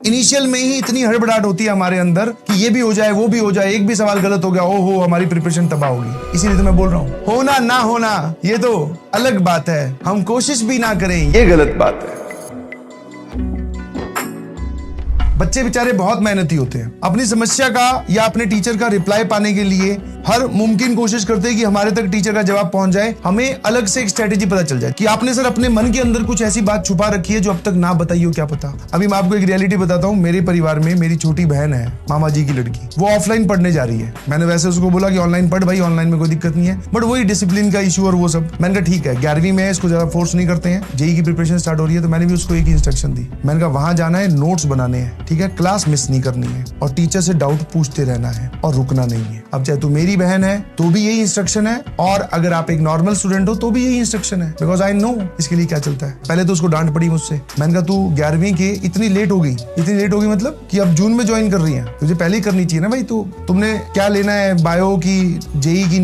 Initial में ही इतनी हड़बड़ाहट होती है हमारे अंदर कि ये भी हो जाए वो भी हो जाए, एक भी सवाल गलत हो गया ओहो हमारी प्रिपरेशन तबाह होगी। इसीलिए तो मैं बोल रहा हूँ, होना ना होना ये तो अलग बात है, हम कोशिश भी ना करें ये गलत बात है। बच्चे बेचारे बहुत मेहनती होते हैं, अपनी समस्या का या अपने टीचर का रिप्लाई पाने के लिए हर मुमकिन कोशिश करते हैं कि हमारे तक टीचर का जवाब पहुंच जाए, हमें अलग से एक स्ट्रेटेजी पता चल जाए कि आपने सर अपने मन के अंदर कुछ ऐसी बात छुपा रखी है जो अब तक ना बताई हो, क्या पता। अभी मैं आपको एक रियलिटी बताता हूँ, मेरे परिवार में मेरी छोटी बहन है, मामा जी की लड़की, वो ऑफलाइन पढ़ने जा रही है। मैंने वैसे उसको बोला कि ऑनलाइन पढ़ भाई, ऑनलाइन में कोई दिक्कत नहीं है, बट वही डिसिप्लिन का इशू और वो सब। मैंने कहा ठीक है, 11वीं में है, इसको ज्यादा फोर्स नहीं करते हैं, जेईई की प्रिपरेशन स्टार्ट हो रही है, तो मैंने भी उसको एक इंस्ट्रक्शन दी। मैंने कहा वहां जाना है, नोट्स बनाने हैं, ठीक है, क्लास मिस नहीं करनी है और टीचर से डाउट पूछते रहना है और रुकना नहीं है। अब चाहे तू मेरी बहन है तो भी यही इंस्ट्रक्शन है, और अगर आप एक नॉर्मल स्टूडेंट हो तो भी यही इंस्ट्रक्शन है, बिकॉज आई नो इसके लिए क्या चलता है। पहले तो उसको डांट पड़ी मुझसे, मैंने कहा तू 11वीं के इतनी लेट हो गई मतलब कि अब जून में ज्वाइन कर रही है, तुझे पहले ही करनी चाहिए ना भाई। तो तुमने क्या लेना है बायो की, जेईई की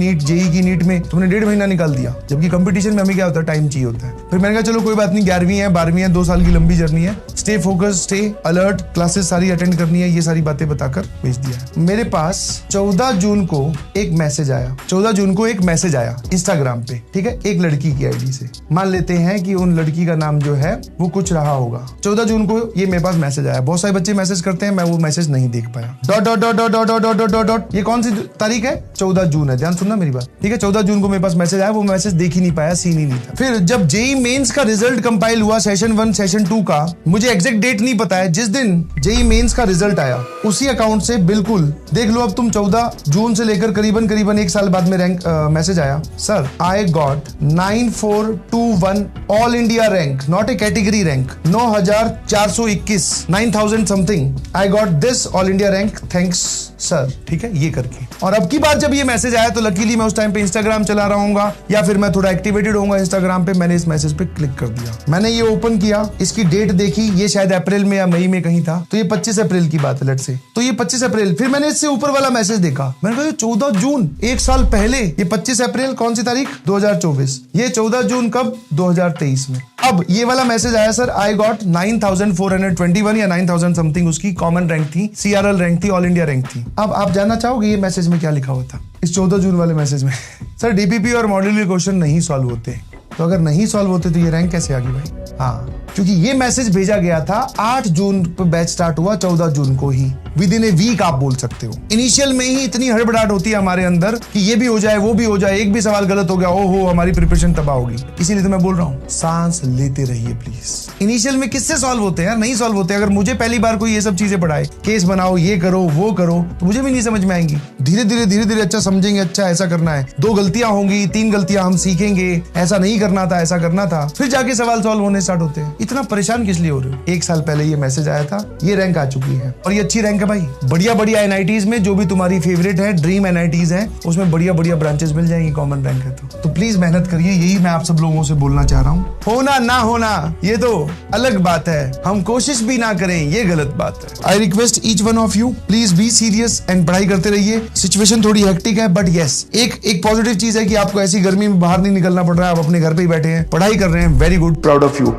नीट में तुमने 1.5 महीना निकाल दिया, जबकि कंपटीशन में हमें क्या होता है, टाइम चाहिए होता है। फिर मैंने कहा चलो कोई बात नहीं, 11वीं है 12वीं है, 2 साल की लंबी जर्नी है, stay focus, stay alert, classes सारी अटेंड करनी है, ये सारी बातें बताकर भेज दिया। मेरे पास 14 जून को एक मैसेज आया, 14 जून को एक मैसेज आया इंस्टाग्राम पे, ठीक है, एक लड़की की आईडी से। मान लेते हैं कि उन लड़की का नाम जो है वो कुछ रहा होगा। 14 जून को ये मेरे पास मैसेज आया। बहुत सारे बच्चे मैसेज करते हैं, मैं वो मैसेज नहीं देख पाया। Dot dot dot dot dot dot dot dot dot, ये कौन सी तारीख है? 14 जून है, ध्यान सुनना मेरी बात, ठीक है। 14 जून को मेरे पास मैसेज आया, वो मैसेज देख ही नहीं पाया, सीन ही नहीं था। फिर जब जेईई मेंस का रिजल्ट कंपाइल हुआ, सेशन 1 सेशन 2 का, मुझे एग्जैक्ट डेट नहीं पता है, जिस दिन जेईई मेंस का रिजल्ट आया उसी अकाउंट से बिल्कुल देख लो, अब तुम 14 जून से लेकर करीबन 1 साल बाद में रैंक मैसेज आया, sir I got 9421 all India rank, not A category rank, 9421, 9000 something, I got this all India rank, thanks sir, ठीक है, ये करके। और अब की बार जब ये मैसेज आया तो लकीली मैं उस टाइम पे इंस्टाग्राम चला रहा हूँ या फिर मैं थोड़ा एक्टिवेटेड होऊंगा इंस्टाग्राम पे, मैंने इस मैसेज पे क्लिक कर दिया। मैंने ये ओपन किया, इसकी डेट देखी, ये शायद अप्रैल में या मई में कहीं था, तो ये 25 अप्रैल की बात है, लेट्स से, तो ये 25 अप्रैल। फिर मैंने इससे ऊपर वाला मैसेज देखा, मैंने कहा 14 जून 1 साल पहले, ये 25 अप्रैल कौन सी तारीख? 2024, ये 14 जून कब? 2023 में। अब ये वाला मैसेज आया, सर आई गॉट 9421 या 9000 समथिंग उसकी कॉमन रैंक थी, सीआरएल रैंक थी, ऑल इंडिया रैंक थी। अब आप जानना चाहोगे ये मैसेज में क्या लिखा हुआ था इस 14 जून वाले मैसेज में? सर डीपीपी और मॉड्यूल के क्वेश्चन नहीं सॉल्व होते। तो अगर नहीं सॉल्व होते तो ये रैंक कैसे आ गई भाई? हाँ, क्योंकि ये मैसेज भेजा गया था 8 जून पे, बैच स्टार्ट हुआ 14 जून को ही, विद इन ए वीक आप बोल सकते हो। इनिशियल में ही इतनी हड़बड़ाहट होती है हमारे अंदर कि ये भी हो जाए वो भी हो जाए, एक भी सवाल गलत हो गया ओहो हमारी प्रिपरेशन तबाह होगी। इसीलिए तो मैं बोल रहा हूँ, सांस लेते रहिए प्लीज। इनिशियल में किससे सॉल्व होते हैं यार? नहीं सॉल्व होते। अगर मुझे पहली बार कोई ये सब चीजें पढ़ाए, केस बनाओ, ये करो वो करो, तो मुझे भी नहीं समझ में आएंगी। धीरे धीरे अच्छा समझेंगे, अच्छा ऐसा करना है, 2 गलतियां होंगी, 3 गलतियां हम सीखेंगे, ऐसा नहीं करना था, ऐसा करना था, फिर जाके सवाल सॉल्व होने स्टार्ट होते हैं। इतना परेशान किस लिए हो रहे हो? 1 साल पहले ये मैसेज आया था, ये रैंक आ चुकी है, और ये अच्छी रैंक है भाई। बढ़िया एनआईटीज में जो भी तुम्हारी फेवरेट है, ड्रीम एनआईटीज है, उसमें बढ़िया ब्रांचेस मिल जाएंगी, कॉमन रैंक है तो प्लीज मेहनत करिए। यही मैं आप सब लोगों से बोलना चाह रहा हूँ। होना ना होना ये तो अलग बात है, हम कोशिश भी ना करें ये गलत बात है। I request each one of you, please be serious and पढ़ाई करते रहिए। सिचुएशन थोड़ी हेक्टिक है, बट यस, एक पॉजिटिव चीज है कि आपको ऐसी गर्मी में बाहर नहीं निकलना पड़ रहा है, आप अपने घर पे ही बैठे हैं, पढ़ाई कर रहे हैं। Very good, proud of you.